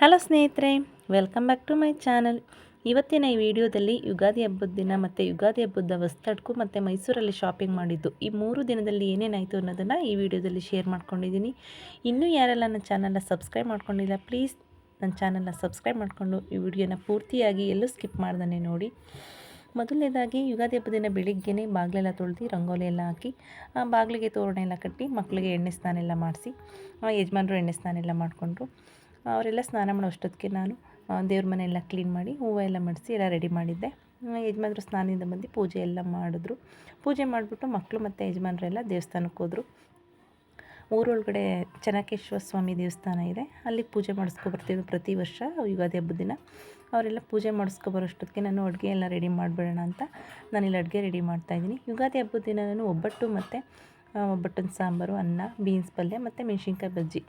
Hello ಸ್ನೇಹಿತರೆ, welcome back to my channel. ಇವತ್ತಿನ ಈ ವಿಡಿಯೋದಲ್ಲಿ ಯುಗಾದಿ ಹಬ್ಬದ ದಿನ ಮತ್ತು ಯುಗಾದಿ ಹಬ್ಬದ ವಸ್ತಡ್ಕು ಮತ್ತು ಮೈಸೂರಲ್ಲಿ ಶಾಪಿಂಗ್ ಮಾಡಿದ್ದು ಈ 3 ದಿನದಲ್ಲಿ ಏನೇನಾಯಿತು ಅನ್ನೋದನ್ನು ಈ ವಿಡಿಯೋದಲ್ಲಿ ಶೇರ್ ಮಾಡ್ಕೊಂಡಿದ್ದೀನಿ. ಇನ್ನೂ ಯಾರೆಲ್ಲ ನನ್ನ ಚಾನಲ್ನ ಸಬ್ಸ್ಕ್ರೈಬ್ ಮಾಡ್ಕೊಂಡಿಲ್ಲ, ಪ್ಲೀಸ್ ನನ್ನ ಚಾನಲ್ನ ಸಬ್ಸ್ಕ್ರೈಬ್ ಮಾಡಿಕೊಂಡು ಈ ವಿಡಿಯೋನ ಪೂರ್ತಿಯಾಗಿ ಎಲ್ಲೂ ಸ್ಕಿಪ್ ಮಾಡ್ದೇ ನೋಡಿ. ಮೊದಲನೇದಾಗಿ ಯುಗಾದಿ ಹಬ್ಬದ ದಿನ ಬೆಳಿಗ್ಗೆನೇ ಬಾಗಿಲೆಲ್ಲ ತೊಳೆದು ರಂಗೋಲಿ ಎಲ್ಲ ಹಾಕಿ ಬಾಗಿಲಿಗೆ ತೋರಣ ಎಲ್ಲ ಕಟ್ಟಿ ಮಕ್ಕಳಿಗೆ ಎಣ್ಣೆ ಸ್ನಾನ ಎಲ್ಲ ಮಾಡಿಸಿ ಯಜಮಾನರು ಎಣ್ಣೆ ಸ್ನಾನ ಎಲ್ಲ ಮಾಡಿಕೊಂಡ್ರು. ಅವರೆಲ್ಲ ಸ್ನಾನ ಮಾಡೋ ಅಷ್ಟೊತ್ತಿಗೆ ನಾನು ದೇವ್ರ ಮನೆ ಎಲ್ಲ ಕ್ಲೀನ್ ಮಾಡಿ ಹೂವು ಎಲ್ಲ ಮಡಿಸಿ ಎಲ್ಲ ರೆಡಿ ಮಾಡಿದ್ದೆ. ಯಜಮಾನರು ಸ್ನಾನದಿಂದ ಬಂದು ಪೂಜೆ ಎಲ್ಲ ಮಾಡಿದ್ರು. ಪೂಜೆ ಮಾಡಿಬಿಟ್ಟು ಮಕ್ಕಳು ಮತ್ತು ಯಜಮಾನರೆಲ್ಲ ದೇವಸ್ಥಾನಕ್ಕೆ ಹೋದರು. ಊರೊಳಗಡೆ ಚೆನ್ನಕೇಶ್ವರ ಸ್ವಾಮಿ ದೇವಸ್ಥಾನ ಇದೆ, ಅಲ್ಲಿಗೆ ಪೂಜೆ ಮಾಡಿಸ್ಕೊಬರ್ತೀವಿ ಪ್ರತಿ ವರ್ಷ ಯುಗಾದಿ ಹಬ್ಬದ ದಿನ. ಅವರೆಲ್ಲ ಪೂಜೆ ಮಾಡಿಸ್ಕೊಬರೋಷ್ಟೊತ್ತಿಗೆ ನಾನು ಅಡುಗೆ ಎಲ್ಲ ರೆಡಿ ಮಾಡಿಬಿಡೋಣ ಅಂತ ನಾನಿಲ್ಲಿ ಅಡುಗೆ ರೆಡಿ ಮಾಡ್ತಾಯಿದ್ದೀನಿ. ಯುಗಾದಿ ಹಬ್ಬದ ದಿನ ನಾನು ಒಬ್ಬಟ್ಟು ಮತ್ತು ಒಬ್ಬಟ್ಟಿನ ಸಾಂಬಾರು, ಅನ್ನ, ಬೀನ್ಸ್ ಪಲ್ಯ ಮತ್ತು ಮೆಣಸಿನ್ಕಾಯಿ ಬಜ್ಜಿ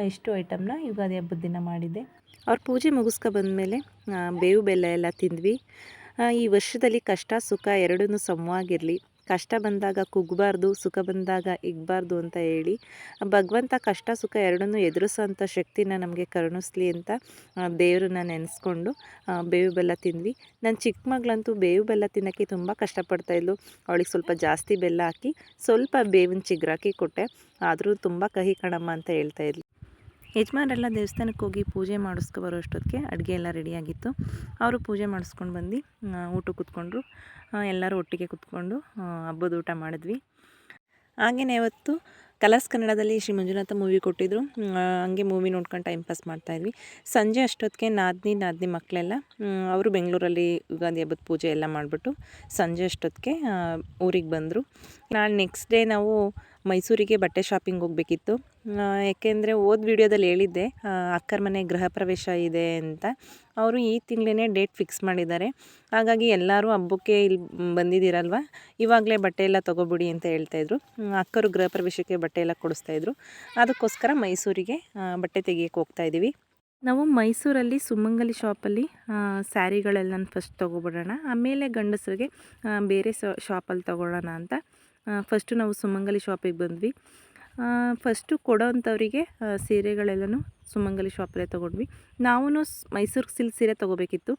ಇಷ್ಟು ಐಟಮ್ನ ಯುಗಾದಿ ಹಬ್ಬದ ದಿನ ಮಾಡಿದ್ದೆ. ಅವ್ರ ಪೂಜೆ ಮುಗಿಸ್ಕೊಬಂದ್ಮೇಲೆ ಬೇವು ಬೆಲ್ಲ ಎಲ್ಲ ತಿಂದ್ವಿ. ಈ ವರ್ಷದಲ್ಲಿ ಕಷ್ಟ ಸುಖ ಎರಡೂ ಸಮವಾಗಿರಲಿ, ಕಷ್ಟ ಬಂದಾಗ ಕುಗ್ಗಬಾರ್ದು, ಸುಖ ಬಂದಾಗ ಇಗ್ಬಾರ್ದು ಅಂತ ಹೇಳಿ ಭಗವಂತ ಕಷ್ಟ ಸುಖ ಎರಡನ್ನೂ ಎದುರಿಸೋಂಥ ಶಕ್ತಿನ ನಮಗೆ ಕರುಣಿಸ್ಲಿ ಅಂತ ದೇವ್ರನ್ನ ನೆನೆಸ್ಕೊಂಡು ಬೇವು ಬೆಲ್ಲ ತಿಂದ್ವಿ. ನನ್ನ ಚಿಕ್ಕ ಮಗಳಂತೂ ಬೇವು ಬೆಲ್ಲ ತಿನ್ನೋಕ್ಕೆ ತುಂಬ ಕಷ್ಟಪಡ್ತಾಯಿದ್ಲು. ಅವಳಿಗೆ ಸ್ವಲ್ಪ ಜಾಸ್ತಿ ಬೆಲ್ಲ ಹಾಕಿ ಸ್ವಲ್ಪ ಬೇವಿನ ಚಿಗುರಾಕಿ ಕೊಟ್ಟೆ, ಆದರೂ ತುಂಬ ಕಹಿ ಕಣಮ್ಮ ಅಂತ ಹೇಳ್ತಾಯಿದ್ಲು. ಯಜಮಾನರೆಲ್ಲ ದೇವಸ್ಥಾನಕ್ಕೆ ಹೋಗಿ ಪೂಜೆ ಮಾಡಿಸ್ಕೊಬರೋ ಅಷ್ಟೊತ್ತಿಗೆ ಅಡುಗೆ ಎಲ್ಲ ರೆಡಿಯಾಗಿತ್ತು. ಅವರು ಪೂಜೆ ಮಾಡಿಸ್ಕೊಂಡು ಬಂದು ಊಟಕ್ಕೆ ಕೂತ್ಕೊಂಡ್ರು. ಎಲ್ಲರೂ ಒಟ್ಟಿಗೆ ಕೂತ್ಕೊಂಡು ಹಬ್ಬದ ಊಟ ಮಾಡಿದ್ವಿ. ಹಾಗೆಯೇ ಅವತ್ತು ಕಲರ್ಸ್ ಕನ್ನಡದಲ್ಲಿ ಶ್ರೀ ಮಂಜುನಾಥ ಮೂವಿ ಕೊಟ್ಟಿದ್ದರು. ಹಂಗೆ ಮೂವಿ ನೋಡ್ಕೊಂಡು ಟೈಮ್ ಪಾಸ್ ಮಾಡ್ತಾಯಿದ್ವಿ. ಸಂಜೆ ಅಷ್ಟೊತ್ತಿಗೆ ನಾದಿನಿ ಮಕ್ಕಳೆಲ್ಲ ಅವರು ಬೆಂಗಳೂರಲ್ಲಿ ಯುಗಾದಿ ಹಬ್ಬದ ಪೂಜೆ ಎಲ್ಲ ಮಾಡಿಬಿಟ್ಟು ಸಂಜೆ ಅಷ್ಟೊತ್ತಿಗೆ ಊರಿಗೆ ಬಂದರು. ನಾಳೆ ನೆಕ್ಸ್ಟ್ ಡೇ ನಾವು ಮೈಸೂರಿಗೆ ಬಟ್ಟೆ ಶಾಪಿಂಗ್ ಹೋಗಬೇಕಿತ್ತು. ಏಕೆಂದರೆ ವಿಡಿಯೋದಲ್ಲಿ ಹೇಳಿದ್ದೆ ಅಕ್ಕರ ಮನೆ ಗೃಹ ಪ್ರವೇಶ ಇದೆ ಅಂತ. ಅವರು ಈ ತಿಂಗಳೇ ಡೇಟ್ ಫಿಕ್ಸ್ ಮಾಡಿದ್ದಾರೆ. ಹಾಗಾಗಿ ಎಲ್ಲರೂ ಹಬ್ಬಕ್ಕೆ ಇಲ್ಲಿ ಬಂದಿದ್ದೀರಲ್ವ, ಇವಾಗಲೇ ಬಟ್ಟೆ ಎಲ್ಲ ತೊಗೊಬಿಡಿ ಅಂತ ಹೇಳ್ತಾಯಿದ್ರು. ಅಕ್ಕರು ಗೃಹ ಪ್ರವೇಶಕ್ಕೆ ಬಟ್ಟೆ ಎಲ್ಲ ಕೊಡಿಸ್ತಾಯಿದ್ರು. ಅದಕ್ಕೋಸ್ಕರ ಮೈಸೂರಿಗೆ ಬಟ್ಟೆ ತೆಗಿಯೋಕ್ಕೆ ಹೋಗ್ತಾಯಿದ್ದೀವಿ. ನಾವು ಮೈಸೂರಲ್ಲಿ ಸುಮಂಗಲಿ ಶಾಪಲ್ಲಿ ಸ್ಯಾರಿಗಳೆಲ್ಲ ಫಸ್ಟ್ ತೊಗೊಬಿಡೋಣ, ಆಮೇಲೆ ಗಂಡಸರಿಗೆ ಬೇರೆ ಶಾಪಲ್ಲಿ ತೊಗೊಳ್ಳೋಣ ಅಂತ ಫಸ್ಟು ನಾವು ಸುಮಂಗಲಿ ಶಾಪಿಗೆ ಬಂದ್ವಿ. ಫಸ್ಟು ಕೊಡೋವಂಥವರಿಗೆ ಸೀರೆಗಳೆಲ್ಲನೂ ಸುಮಂಗಲಿ ಶಾಪಲ್ಲೇ ತೊಗೊಂಡ್ವಿ. ನಾವು ಮೈಸೂರು ಸಿಲ್ಕ್ ಸೀರೆ ತೊಗೋಬೇಕಿತ್ತು.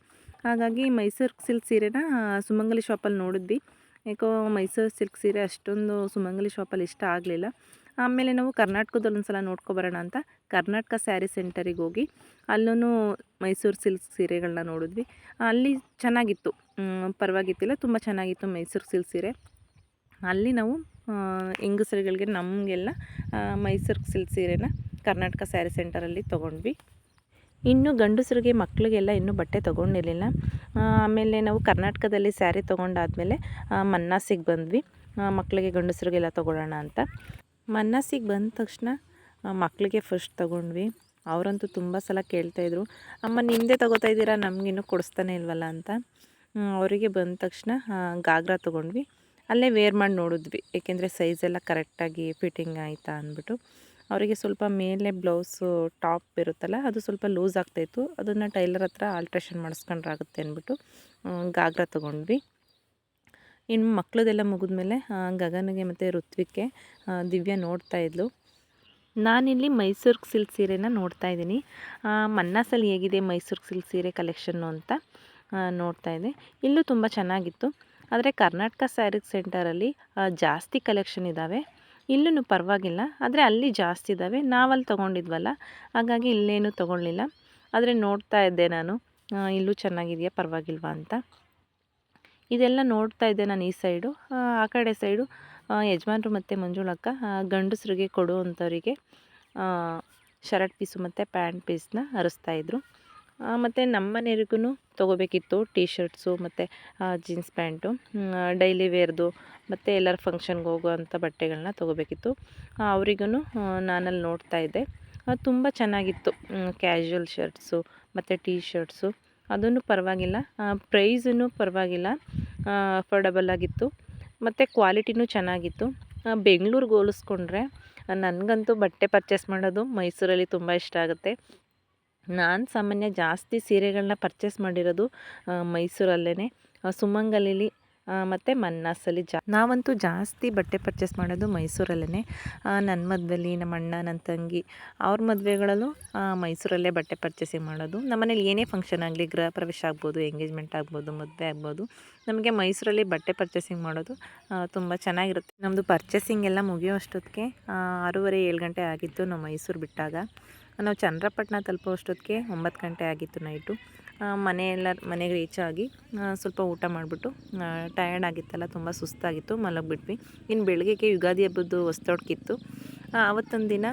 ಹಾಗಾಗಿ ಮೈಸೂರು ಸಿಲ್ಕ್ ಸೀರೆನ ಸುಮಂಗಲಿ ಶಾಪಲ್ಲಿ ನೋಡಿದ್ವಿ. ಯಾಕೋ ಮೈಸೂರು ಸಿಲ್ಕ್ ಸೀರೆ ಅಷ್ಟೊಂದು ಸುಮಂಗಲಿ ಶಾಪಲ್ಲಿ ಇಷ್ಟ ಆಗಲಿಲ್ಲ. ಆಮೇಲೆ ನಾವು ಕರ್ನಾಟಕದಲ್ಲಿ ಒಂದು ಸಲ ನೋಡ್ಕೊಬರೋಣ ಅಂತ ಕರ್ನಾಟಕ ಸ್ಯಾರಿ ಸೆಂಟರಿಗೆ ಹೋಗಿ ಅಲ್ಲೂ ಮೈಸೂರು ಸಿಲ್ಕ್ ಸೀರೆಗಳನ್ನ ನೋಡಿದ್ವಿ. ಅಲ್ಲಿ ಚೆನ್ನಾಗಿತ್ತು, ಪರವಾಗಿತ್ತಿಲ್ಲ, ತುಂಬ ಚೆನ್ನಾಗಿತ್ತು ಮೈಸೂರು ಸಿಲ್ಕ್ ಸೀರೆ. ಅಲ್ಲಿ ನಾವು ಹೆಂಗಸರುಗಳಿಗೆ ನಮಗೆಲ್ಲ ಮೈಸೂರು ಸಿಲ್ಕ್ ಸೀರೆನ ಕರ್ನಾಟಕ ಸ್ಯಾರಿ ಸೆಂಟರಲ್ಲಿ ತೊಗೊಂಡ್ವಿ. ಇನ್ನು ಗಂಡಸರಿಗೆ ಮಕ್ಕಳಿಗೆಲ್ಲ ಇನ್ನೂ ಬಟ್ಟೆ ತೊಗೊಂಡಿರಲಿಲ್ಲ. ಆಮೇಲೆ ನಾವು ಕರ್ನಾಟಕದಲ್ಲಿ ಸ್ಯಾರಿ ತೊಗೊಂಡಾದ್ಮೇಲೆ ಮನ್ನಾಸಿಗೆ ಬಂದ್ವಿ. ಮಕ್ಕಳಿಗೆ ಗಂಡಸರಿಗೆಲ್ಲ ತೊಗೊಳ್ಳೋಣ ಅಂತ ಮನ್ನಾಸಿಗೆ ಬಂದ ತಕ್ಷಣ ಮಕ್ಕಳಿಗೆ ಫಸ್ಟ್ ತೊಗೊಂಡ್ವಿ. ಅವರಂತೂ ತುಂಬ ಸಲ ಕೇಳ್ತಾಯಿದ್ರು, ಅಮ್ಮ ನಿಂದೆ ತೊಗೋತಾ ಇದ್ದೀರಾ, ನಮಗಿನ್ನೂ ಕೊಡಿಸ್ತಾನೆ ಇಲ್ವಲ್ಲ ಅಂತ. ಅವರಿಗೆ ಬಂದ ತಕ್ಷಣ ಗಾಗ್ರಾ ತೊಗೊಂಡ್ವಿ. ಅಲ್ಲೇ ವೇರ್ ಮಾಡಿ ನೋಡಿದ್ವಿ, ಏಕೆಂದರೆ ಸೈಜೆಲ್ಲ ಕರೆಕ್ಟಾಗಿ ಫಿಟ್ಟಿಂಗ್ ಆಯಿತಾ ಅಂದ್ಬಿಟ್ಟು. ಅವರಿಗೆ ಸ್ವಲ್ಪ ಮೇಲೆ ಬ್ಲೌಸು ಟಾಪ್ ಇರುತ್ತಲ್ಲ, ಅದು ಸ್ವಲ್ಪ ಲೂಸ್ ಆಗ್ತಾಯಿತ್ತು. ಅದನ್ನು ಟೈಲರ್ ಹತ್ರ ಆಲ್ಟ್ರೇಷನ್ ಮಾಡಿಸ್ಕೊಂಡ್ರಾಗುತ್ತೆ ಅಂದ್ಬಿಟ್ಟು ಗಾಗ್ರಾ ತೊಗೊಂಡ್ವಿ. ಇನ್ನು ಮಕ್ಕಳದೆಲ್ಲ ಮುಗಿದ್ಮೇಲೆ ಗಗನಿಗೆ ಮತ್ತು ಋತ್ವಿಕ್ಗೆ ದಿವ್ಯ ನೋಡ್ತಾಯಿದ್ಲು. ನಾನಿಲ್ಲಿ ಮೈಸೂರು ಸಿಲ್ಕ್ ಸೀರೆನ ನೋಡ್ತಾಯಿದ್ದೀನಿ. ಮನ್ನಾಸಲ್ಲಿ ಹೇಗಿದೆ ಮೈಸೂರು ಸಿಲ್ಕ್ ಸೀರೆ ಕಲೆಕ್ಷನ್ನು ಅಂತ ನೋಡ್ತಾಯಿದ್ದೆ. ಇಲ್ಲೂ ತುಂಬ ಚೆನ್ನಾಗಿತ್ತು. ಆದರೆ ಕರ್ನಾಟಕ ಸ್ಯಾರಿ ಸೆಂಟರಲ್ಲಿ ಜಾಸ್ತಿ ಕಲೆಕ್ಷನ್ ಇದ್ದಾವೆ. ಇಲ್ಲೂ ಪರವಾಗಿಲ್ಲ, ಆದರೆ ಅಲ್ಲಿ ಜಾಸ್ತಿ ಇದ್ದಾವೆ. ನಾವಲ್ಲಿ ತೊಗೊಂಡಿದ್ವಲ್ಲ, ಹಾಗಾಗಿ ಇಲ್ಲೇನೂ ತೊಗೊಳ್ಳಿಲ್ಲ. ಆದರೆ ನೋಡ್ತಾ ಇದ್ದೆ ನಾನು, ಇಲ್ಲೂ ಚೆನ್ನಾಗಿದೆಯಾ ಪರವಾಗಿಲ್ವಾ ಅಂತ. ಇದೆಲ್ಲ ನೋಡ್ತಾ ಇದ್ದೆ ನಾನು ಈ ಸೈಡು. ಆ ಕಡೆ ಸೈಡು ಯಜಮಾನ್ರು ಮತ್ತು ಮಂಜುಳಕ್ಕ ಗಂಡಸರಿಗೆ ಕೊಡುವಂಥವರಿಗೆ ಶರ್ಟ್ ಪೀಸು ಮತ್ತು ಪ್ಯಾಂಟ್ ಪೀಸ್ನ ಹರಿಸ್ತಾಯಿದ್ರು. ಮತ್ತು ನಮ್ಮ ಮನೆಯವ್ರಿಗೂ ತೊಗೋಬೇಕಿತ್ತು ಟೀ ಶರ್ಟ್ಸು ಮತ್ತು ಜೀನ್ಸ್ ಪ್ಯಾಂಟು, ಡೈಲಿ ವೇರ್ದು ಮತ್ತು ಎಲ್ಲರ ಫಂಕ್ಷನ್ಗೆ ಹೋಗುವಂಥ ಬಟ್ಟೆಗಳನ್ನ ತೊಗೋಬೇಕಿತ್ತು. ಅವರಿಗೂ ನಾನಲ್ಲಿ ನೋಡ್ತಾಯಿದ್ದೆ. ತುಂಬ ಚೆನ್ನಾಗಿತ್ತು. ಕ್ಯಾಶುವಲ್ ಶರ್ಟ್ಸು ಮತ್ತು ಟೀ ಶರ್ಟ್ಸು ಅದೂ ಪರವಾಗಿಲ್ಲ, ಪ್ರೈಸೂ ಪರವಾಗಿಲ್ಲ, ಅಫೋರ್ಡಬಲ್ ಆಗಿತ್ತು ಮತ್ತು ಕ್ವಾಲಿಟಿನೂ ಚೆನ್ನಾಗಿತ್ತು. ಬೆಂಗಳೂರಿಗೆ ಹೋಲಿಸ್ಕೊಂಡ್ರೆ ನನಗಂತೂ ಬಟ್ಟೆ ಪರ್ಚೇಸ್ ಮಾಡೋದು ಮೈಸೂರಲ್ಲಿ ತುಂಬ ಇಷ್ಟ ಆಗುತ್ತೆ. ನಾನು ಸಾಮಾನ್ಯ ಜಾಸ್ತಿ ಸೀರೆಗಳನ್ನ ಪರ್ಚೇಸ್ ಮಾಡಿರೋದು ಮೈಸೂರಲ್ಲೇ. ಸುಮಂಗಲಿಲಿ ಮತ್ತು ಮನ್ನಾಸಲ್ಲಿ ನಾವಂತೂ ಜಾಸ್ತಿ ಬಟ್ಟೆ ಪರ್ಚೇಸ್ ಮಾಡೋದು ಮೈಸೂರಲ್ಲೇ. ನನ್ನ ಮದುವೆಲಿ, ನಮ್ಮ ಅಣ್ಣ, ನನ್ನ ತಂಗಿ ಅವ್ರ ಮದುವೆಗಳಲ್ಲೂ ಮೈಸೂರಲ್ಲೇ ಬಟ್ಟೆ ಪರ್ಚೇಸಿಂಗ್ ಮಾಡೋದು. ನಮ್ಮನೇಲಿ ಏನೇ ಫಂಕ್ಷನ್ ಆಗಲಿ, ಗೃಹ ಪ್ರವೇಶ ಆಗ್ಬೋದು, ಎಂಗೇಜ್ಮೆಂಟ್ ಆಗ್ಬೋದು, ಮದುವೆ ಆಗ್ಬೋದು, ನಮಗೆ ಮೈಸೂರಲ್ಲಿ ಬಟ್ಟೆ ಪರ್ಚೇಸಿಂಗ್ ಮಾಡೋದು ತುಂಬ ಚೆನ್ನಾಗಿರುತ್ತೆ. ನಮ್ಮದು ಪರ್ಚೇಸಿಂಗ್ ಎಲ್ಲ ಮುಗಿಯೋ ಅಷ್ಟೊತ್ತಿಗೆ 6:30-7 ಗಂಟೆ ಆಗಿತ್ತು. ನಾವು ಮೈಸೂರು ಬಿಟ್ಟಾಗ ನಾವು ಚನ್ನರಾಯಪಟ್ಟಣ ತಲುಪೋ ಅಷ್ಟೊತ್ತಿಗೆ 9 ಗಂಟೆ ಆಗಿತ್ತು ನೈಟು. ಮನೆಗೆ ರೀಚ್ ಆಗಿ ಸ್ವಲ್ಪ ಊಟ ಮಾಡಿಬಿಟ್ಟು, ಟಯರ್ಡ್ ಆಗಿತ್ತಲ್ಲ, ತುಂಬ ಸುಸ್ತಾಗಿತ್ತು, ಮಲಗಿಬಿಟ್ವಿ. ಇನ್ನು ಬೆಳಗ್ಗೆಗೆ ಯುಗಾದಿ ಹಬ್ಬದ್ದು ಹೊಸ್ತೊಡ್ಕಿತ್ತು. ಆವತ್ತೊಂದು ದಿನ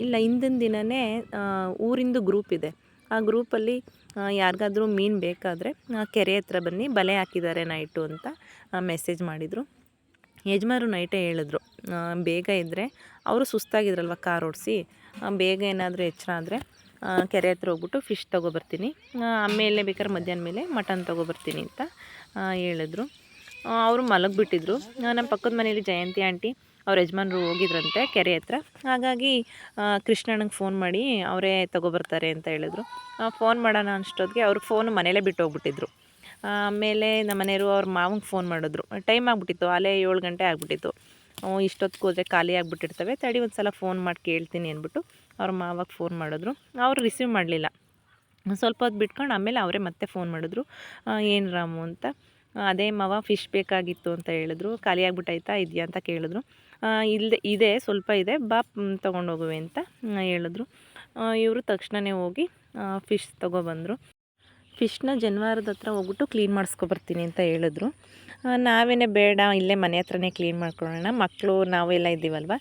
ಇಲ್ಲ, ಹಿಂದಿನ ದಿನವೇ ಊರಿಂದು ಗ್ರೂಪ್ ಇದೆ. ಆ ಗ್ರೂಪಲ್ಲಿ ಯಾರಿಗಾದ್ರೂ ಮೀನು ಬೇಕಾದರೆ ಕೆರೆ ಹತ್ರ ಬನ್ನಿ, ಬಲೆ ಹಾಕಿದ್ದಾರೆ ನೈಟು ಅಂತ ಮೆಸೇಜ್ ಮಾಡಿದರು. ಯಜಮಾನರು ನೈಟೇ ಹೇಳಿದ್ರು, ಬೇಗ ಇದ್ದರೆ ಅವರು ಸುಸ್ತಾಗಿದ್ರಲ್ವ ಕಾರ್ ಓಡಿಸಿ, ಬೇಗ ಏನಾದರೂ ಎಚ್ಚರ ಆದರೆ ಕೆರೆ ಹತ್ರ ಹೋಗ್ಬಿಟ್ಟು ಫಿಶ್ ತೊಗೊಬರ್ತೀನಿ, ಆಮೇಲೆ ಬೇಕಾದ್ರೆ ಮಧ್ಯಾಹ್ನ ಮೇಲೆ ಮಟನ್ ತೊಗೊಬರ್ತೀನಿ ಅಂತ ಹೇಳಿದ್ರು. ಅವರು ಮಲಗಿಬಿಟ್ಟಿದ್ರು. ನಮ್ಮ ಪಕ್ಕದ ಮನೇಲಿ ಜಯಂತಿ ಆಂಟಿ ಅವ್ರ ಯಜಮಾನರು ಹೋಗಿದ್ರಂತೆ ಕೆರೆ ಹತ್ರ. ಹಾಗಾಗಿ ಕೃಷ್ಣಣ್ಣಂಗೆ ಫೋನ್ ಮಾಡಿ ಅವರೇ ತೊಗೊಬರ್ತಾರೆ ಅಂತ ಹೇಳಿದ್ರು. ಫೋನ್ ಮಾಡೋಣ ಅಷ್ಟೊತ್ತಿಗೆ ಅವ್ರ ಫೋನ್ ಮನೇಲೇ ಬಿಟ್ಟು ಹೋಗ್ಬಿಟ್ಟಿದ್ರು. ಆಮೇಲೆ ನಮ್ಮ ಮನೆಯವರು ಅವ್ರ ಮಾವಂಗೆ ಫೋನ್ ಮಾಡಿದ್ರು. ಟೈಮ್ ಆಗಿಬಿಟ್ಟಿತ್ತು, ಅಲ್ಲೇ 7 ಗಂಟೆ ಆಗಿಬಿಟ್ಟಿತ್ತು. ಇಷ್ಟೊತ್ತಿಗೆ ಹೋದರೆ ಖಾಲಿ ಆಗಿಬಿಟ್ಟಿರ್ತವೆ, ತಡಿ ಒಂದು ಸಲ ಫೋನ್ ಮಾಡಿ ಕೇಳ್ತೀನಿ ಅಂದ್ಬಿಟ್ಟು ಅವ್ರ ಮಾವಾಗ ಫೋನ್ ಮಾಡಿದ್ರು. ಅವರು ರಿಸೀವ್ ಮಾಡಲಿಲ್ಲ. ಸ್ವಲ್ಪ ಹೊತ್ತು ಬಿಟ್ಕೊಂಡು ಆಮೇಲೆ ಅವರೇ ಮತ್ತೆ ಫೋನ್ ಮಾಡಿದ್ರು, ಏನು ರಾಮು ಅಂತ. ಅದೇ ಮಾವ ಫಿಶ್ ಬೇಕಾಗಿತ್ತು ಅಂತ ಹೇಳಿದ್ರು. ಖಾಲಿ ಆಗಿಬಿಟ್ಟಾಯ್ತಾ, ಇದೆಯಾ ಅಂತ ಕೇಳಿದ್ರು. ಇದೆ, ಸ್ವಲ್ಪ ಇದೆ, ಬಾ ತೊಗೊಂಡೋಗುವೆ ಅಂತ ಹೇಳಿದ್ರು. ಇವರು ತಕ್ಷಣವೇ ಹೋಗಿ ಫಿಶ್ ತೊಗೊಬಂದರು. ಫಿಶ್ನ ಜನವಾರದ ಹತ್ರ ಹೋಗ್ಬಿಟ್ಟು ಕ್ಲೀನ್ ಮಾಡಿಸ್ಕೊಬರ್ತೀನಿ ಅಂತ ಹೇಳಿದ್ರು. ನಾವೇನೇ ಬೇಡ, ಇಲ್ಲೇ ಮನೆ ಹತ್ರನೇ ಕ್ಲೀನ್ ಮಾಡ್ಕೊಳ್ಳೋಣ, ಮಕ್ಕಳು ನಾವೆಲ್ಲ ಇದ್ದೀವಲ್ವ,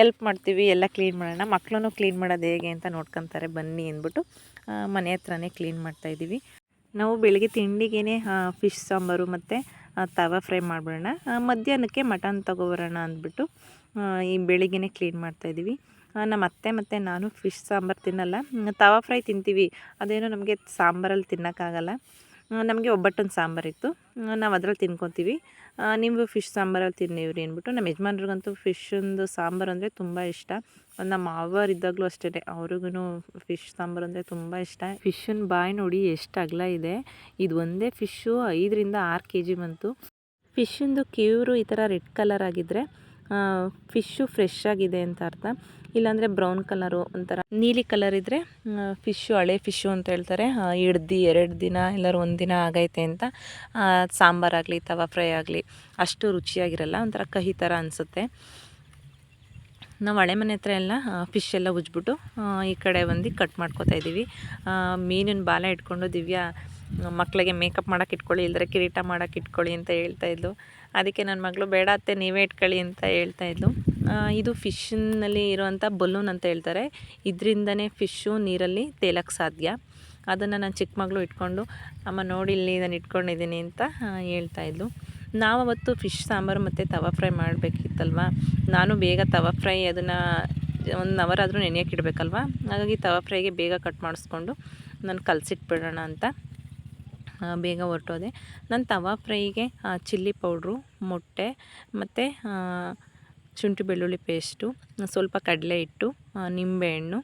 ಎಲ್ಪ್ ಮಾಡ್ತೀವಿ, ಎಲ್ಲ ಕ್ಲೀನ್ ಮಾಡೋಣ, ಮಕ್ಕಳೂ ಕ್ಲೀನ್ ಮಾಡೋದು ಹೇಗೆ ಅಂತ ನೋಡ್ಕೊತಾರೆ ಬನ್ನಿ ಅಂದ್ಬಿಟ್ಟು ಮನೆ ಹತ್ರನೇ ಕ್ಲೀನ್ ಮಾಡ್ತಾಯಿದ್ದೀವಿ. ನಾವು ಬೆಳಗ್ಗೆ ತಿಂಡಿಗೇ ಫಿಶ್ ಸಾಂಬಾರು ಮತ್ತು ತವಾ ಫ್ರೈ ಮಾಡಿಬಿಡೋಣ, ಮಧ್ಯಾಹ್ನಕ್ಕೆ ಮಟನ್ ತೊಗೊಬರೋಣ ಅಂದ್ಬಿಟ್ಟು ಈ ಬೆಳಿಗ್ಗೆ ಕ್ಲೀನ್ ಮಾಡ್ತಾಯಿದ್ದೀವಿ. ನಮ್ಮ ಅತ್ತೆ ಮತ್ತು ನಾನು ಫಿಶ್ ಸಾಂಬಾರು ತಿನ್ನಲ್ಲ, ತವಾ ಫ್ರೈ ತಿಂತೀವಿ. ಅದೇನೋ ನಮಗೆ ಸಾಂಬಾರಲ್ಲಿ ತಿನ್ನೋಕ್ಕಾಗಲ್ಲ. ನಮಗೆ ಒಬ್ಬಟ್ಟೊಂದು ಸಾಂಬಾರಿತ್ತು, ನಾವು ಅದ್ರಲ್ಲಿ ತಿನ್ಕೊತೀವಿ. ನೀವು ಫಿಶ್ ಸಾಂಬಾರಲ್ಲಿ ತಿನ್ನಿವ್ರಿ ಅಂದ್ಬಿಟ್ಟು. ನಮ್ಮ ಯಜಮಾನ್ರಿಗಂತೂ ಫಿಶಿಂದು ಸಾಂಬಾರು ಅಂದರೆ ತುಂಬ ಇಷ್ಟ. ನಮ್ಮ ಮಾವರಿದ್ದಾಗಲೂ ಅಷ್ಟೇ, ಅವ್ರಿಗೂ ಫಿಶ್ ಸಾಂಬಾರು ಅಂದರೆ ತುಂಬ ಇಷ್ಟ. ಫಿಶಿನ ಬಾಯಿ ನೋಡಿ ಎಷ್ಟು ಅಗಲ ಇದೆ. ಇದು ಒಂದೇ ಫಿಶ್ಶು 5-6 kg ಬಂತು. ಫಿಶಿಂದು ಕ್ಯೂರು ಈ ಥರ ರೆಡ್ ಕಲರ್ ಆಗಿದ್ದರೆ ಫಿಶ್ಶು ಫ್ರೆಶ್ ಆಗಿದೆ ಅಂತ ಅರ್ಥ. ಇಲ್ಲಾಂದರೆ ಬ್ರೌನ್ ಕಲರು, ಒಂಥರ ನೀಲಿ ಕಲರ್ ಇದ್ದರೆ ಫಿಶ್ಶು ಹಳೆ ಫಿಶ್ಶು ಅಂತ ಹೇಳ್ತಾರೆ. ಹಿಡ್ದು 2 ದಿನ ಎಲ್ಲರೂ 1 ದಿನ ಆಗೈತೆ ಅಂತ. ಸಾಂಬಾರಾಗಲಿ ತವಾ ಫ್ರೈ ಆಗಲಿ ಅಷ್ಟು ರುಚಿಯಾಗಿರಲ್ಲ, ಒಂಥರ ಕಹಿ ಥರ ಅನಿಸುತ್ತೆ. ನಾವು ಹಳೆ ಮನೆ ಹತ್ರ ಎಲ್ಲ ಫಿಶ್ ಎಲ್ಲ ಉಜ್ಬಿಟ್ಟು ಈ ಕಡೆ ಬಂದು ಕಟ್ ಮಾಡ್ಕೊತಾ ಇದ್ದೀವಿ. ಮೀನಿನ ಬಾಲ ಇಟ್ಕೊಂಡು ದಿವ್ಯಾ ಮಕ್ಕಳಿಗೆ ಮೇಕಪ್ ಮಾಡೋಕೆ ಇಟ್ಕೊಳ್ಳಿ, ಇಲ್ಲದ್ರೆ ಕಿರೀಟ ಮಾಡೋಕೆ ಇಟ್ಕೊಳ್ಳಿ ಅಂತ ಹೇಳ್ತಾಯಿದ್ಲು. ಅದಕ್ಕೆ ನನ್ನ ಮಗಳು ಬೇಡ ಅತ್ತೆ, ನೀವೇ ಇಟ್ಕೊಳ್ಳಿ ಅಂತ ಹೇಳ್ತಾಯಿದ್ಲು. ಇದು ಫಿಶ್ನಲ್ಲಿ ಇರುವಂಥ ಬಲೂನ್ ಅಂತ ಹೇಳ್ತಾರೆ, ಇದರಿಂದನೇ ಫಿಶ್ಶು ನೀರಲ್ಲಿ ತೇಲಕ್ಕೆ ಸಾಧ್ಯ. ಅದನ್ನು ನನ್ನ ಚಿಕ್ಕ ಮಗಳು ಇಟ್ಕೊಂಡು, ಅಮ್ಮ ನೋಡಿ ಇಲ್ಲಿ ನಾನು ಇಟ್ಕೊಂಡಿದ್ದೀನಿ ಅಂತ ಹೇಳ್ತಾಯಿದ್ಲು. ನಾವು ಅವತ್ತು ಫಿಶ್ ಸಾಂಬಾರು ಮತ್ತು ತವಾ ಫ್ರೈ ಮಾಡಬೇಕಿತ್ತಲ್ವ, ನಾನು ಬೇಗ ತವಾ ಫ್ರೈ ಅದನ್ನು 1 ಅವರ್ ಆದರೂ ನೆನೆಯೋಕೆ ಇಡಬೇಕಲ್ವ, ಹಾಗಾಗಿ ತವಾ ಫ್ರೈಗೆ ಬೇಗ ಕಟ್ ಮಾಡಿಸ್ಕೊಂಡು ನಾನು ಕಲಸಿಟ್ಬಿಡೋಣ ಅಂತ ಬೇಗ ಹೊರಟೋದೆ. ನಾನು ತವಾ ಫ್ರೈಗೆ ಚಿಲ್ಲಿ ಪೌಡ್ರು, ಮೊಟ್ಟೆ ಮತ್ತು ಶುಂಠಿ ಬೆಳ್ಳುಳ್ಳಿ ಪೇಸ್ಟು, ಸ್ವಲ್ಪ ಕಡಲೆ ಹಿಟ್ಟು, ನಿಂಬೆಹಣ್ಣು,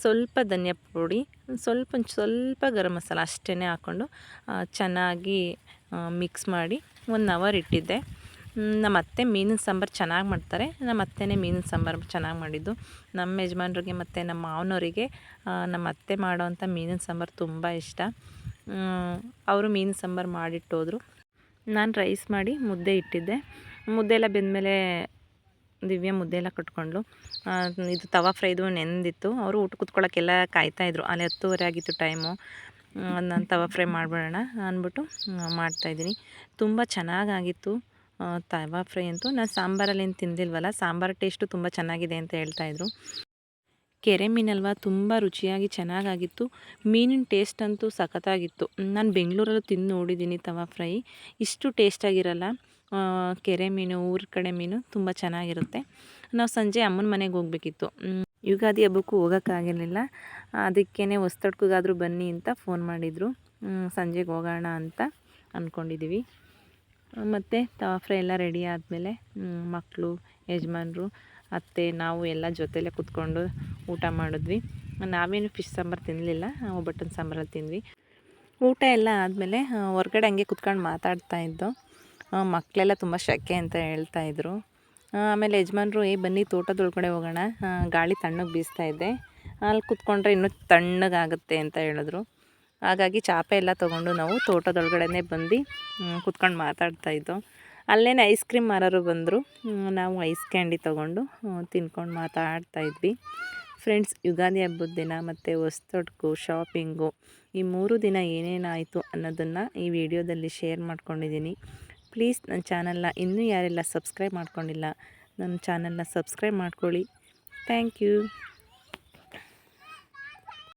ಸ್ವಲ್ಪ ಧನಿಯಾ ಪುಡಿ, ಸ್ವಲ್ಪ ಗರಂ ಮಸಾಲ ಅಷ್ಟೇ ಹಾಕ್ಕೊಂಡು ಚೆನ್ನಾಗಿ ಮಿಕ್ಸ್ ಮಾಡಿ 1 ಅವರ್ ಇಟ್ಟಿದ್ದೆ. ನಮ್ಮ ಅತ್ತೆ ಮೀನಿನ ಸಾಂಬಾರು ಚೆನ್ನಾಗಿ ಮಾಡ್ತಾರೆ. ನಮ್ಮ ಅತ್ತೆನೇ ಮೀನಿನ ಸಾಂಬಾರು ಚೆನ್ನಾಗಿ ಮಾಡಿದ್ದು. ನಮ್ಮ ಯಜಮಾನ್ರಿಗೆ ಮತ್ತು ನಮ್ಮ ಮಾವನವರಿಗೆ ನಮ್ಮ ಅತ್ತೆ ಮಾಡೋವಂಥ ಮೀನಿನ ಸಾಂಬಾರು ತುಂಬ ಇಷ್ಟ. ಅವರು ಮೀನಿನ ಸಾಂಬಾರು ಮಾಡಿಟ್ಟೋದ್ರು. ನಾನು ರೈಸ್ ಮಾಡಿ ಮುದ್ದೆ ಇಟ್ಟಿದ್ದೆ. ಮುದ್ದೆ ಎಲ್ಲ ಬೆಂದಮೇಲೆ ದಿವ್ಯಾ ಮುದ್ದೆ ಎಲ್ಲ ಕಟ್ಕೊಂಡ್ಳು. ಇದು ತವಾ ಫ್ರೈದು ನೆಂದಿತ್ತು. ಅವರು ಊಟ ಕೂತ್ಕೊಳ್ಳೋಕ್ಕೆಲ್ಲ ಕಾಯ್ತಾಯಿದ್ರು. ಅಲ್ಲಿ 10:30 ಆಗಿತ್ತು ಟೈಮು. ನಾನು ತವಾ ಫ್ರೈ ಮಾಡಿಬಿಡೋಣ ಅಂದ್ಬಿಟ್ಟು ಮಾಡ್ತಾಯಿದ್ದೀನಿ. ತುಂಬ ಚೆನ್ನಾಗಾಗಿತ್ತು ತವಾ ಫ್ರೈ ಅಂತೂ. ನಾನು ಸಾಂಬಾರಲ್ಲಿ ಏನು ತಿಂದಿಲ್ವಲ್ಲ, ಸಾಂಬಾರು ಟೇಸ್ಟು ತುಂಬ ಚೆನ್ನಾಗಿದೆ ಅಂತ ಹೇಳ್ತಾಯಿದ್ರು. ಕೆರೆ ಮೀನಲ್ವ, ತುಂಬ ರುಚಿಯಾಗಿ ಚೆನ್ನಾಗಾಗಿತ್ತು. ಮೀನಿನ ಟೇಸ್ಟ್ ಅಂತೂ ಸಖತ್ತಾಗಿತ್ತು. ನಾನು ಬೆಂಗಳೂರಲ್ಲೂ ತಿಂದು ನೋಡಿದ್ದೀನಿ ತವಾ ಫ್ರೈ, ಇಷ್ಟು ಟೇಸ್ಟಾಗಿರಲ್ಲ. ಕೆರೆ ಮೀನು, ಊರ ಕಡೆ ಮೀನು ತುಂಬ ಚೆನ್ನಾಗಿರುತ್ತೆ. ನಾವು ಸಂಜೆ ಅಮ್ಮನ ಮನೆಗೆ ಹೋಗಬೇಕಿತ್ತು. ಯುಗಾದಿ ಹಬ್ಬಕ್ಕೂ ಹೋಗೋಕ್ಕಾಗಿರಲಿಲ್ಲ. ಅದಕ್ಕೇ ಹೊಸ್ತಡ್ಕಿಗಾದರೂ ಬನ್ನಿ ಅಂತ ಫೋನ್ ಮಾಡಿದರು. ಸಂಜೆಗೆ ಹೋಗೋಣ ಅಂತ ಅಂದ್ಕೊಂಡಿದ್ದೀವಿ. ಮತ್ತು ತವಾ ಫ್ರೈ ಎಲ್ಲ ರೆಡಿ ಆದಮೇಲೆ ಮಕ್ಕಳು, ಯಜಮಾನ್ರು, ಅತ್ತೆ, ನಾವು ಎಲ್ಲ ಜೊತೆಲೇ ಕೂತ್ಕೊಂಡು ಊಟ ಮಾಡಿದ್ವಿ. ನಾವೇನು ಫಿಶ್ ಸಾಂಬಾರು ತಿನ್ನಲಿಲ್ಲ, ಒಬ್ಬಟ್ಟಿನ ಸಾಂಬಾರಲ್ಲಿ ತಿಂದ್ವಿ. ಊಟ ಎಲ್ಲ ಆದಮೇಲೆ ಹೊರಗಡೆ ಹಂಗೆ ಕುತ್ಕೊಂಡು ಮಾತಾಡ್ತಾಯಿದ್ದೋ. ಮಕ್ಕಳೆಲ್ಲ ತುಂಬ ಶೆಕೆ ಅಂತ ಹೇಳ್ತಾಯಿದ್ರು. ಆಮೇಲೆ ಯಜಮಾನ್ರು ಬನ್ನಿ ತೋಟದೊಳಗಡೆ ಹೋಗೋಣ, ಗಾಳಿ ತಣ್ಣಗೆ ಬೀಸ್ತಾ ಇದೆ, ಅಲ್ಲಿ ಕೂತ್ಕೊಂಡ್ರೆ ಇನ್ನೂ ತಣ್ಣಗಾಗುತ್ತೆ ಅಂತ ಹೇಳಿದ್ರು. ಹಾಗಾಗಿ ಚಾಪೆ ಎಲ್ಲ ತೊಗೊಂಡು ನಾವು ತೋಟದೊಳಗಡೆ ಬಂದು ಕೂತ್ಕೊಂಡು ಮಾತಾಡ್ತಾಯಿದ್ದೋ. ಅಲ್ಲೇನೆ ಐಸ್ ಕ್ರೀಮ್ ಮಾರೋರು ಬಂದರು. ನಾವು ಐಸ್ ಕ್ಯಾಂಡಿ ತೊಗೊಂಡು ತಿನ್ಕೊಂಡು ಮಾತಾಡ್ತಾಯಿದ್ವಿ. ಫ್ರೆಂಡ್ಸ್, ಯುಗಾದಿ ಹಬ್ಬದ ದಿನ ಮತ್ತು ಹೊಸ್ತೊಡ್ಕು ಶಾಪಿಂಗು ಈ 3 ದಿನ ಏನೇನಾಯಿತು ಅನ್ನೋದನ್ನು ಈ ವಿಡಿಯೋದಲ್ಲಿ ಶೇರ್ ಮಾಡ್ಕೊಂಡಿದ್ದೀನಿ. ಪ್ಲೀಸ್ ನನ್ನ ಚಾನಲ್ನ ಇನ್ನೂ ಯಾರೆಲ್ಲ ಸಬ್ಸ್ಕ್ರೈಬ್ ಮಾಡ್ಕೊಂಡಿಲ್ಲ ನನ್ನ ಚಾನಲ್ನ ಸಬ್ಸ್ಕ್ರೈಬ್ ಮಾಡ್ಕೊಳ್ಳಿ. Thank you.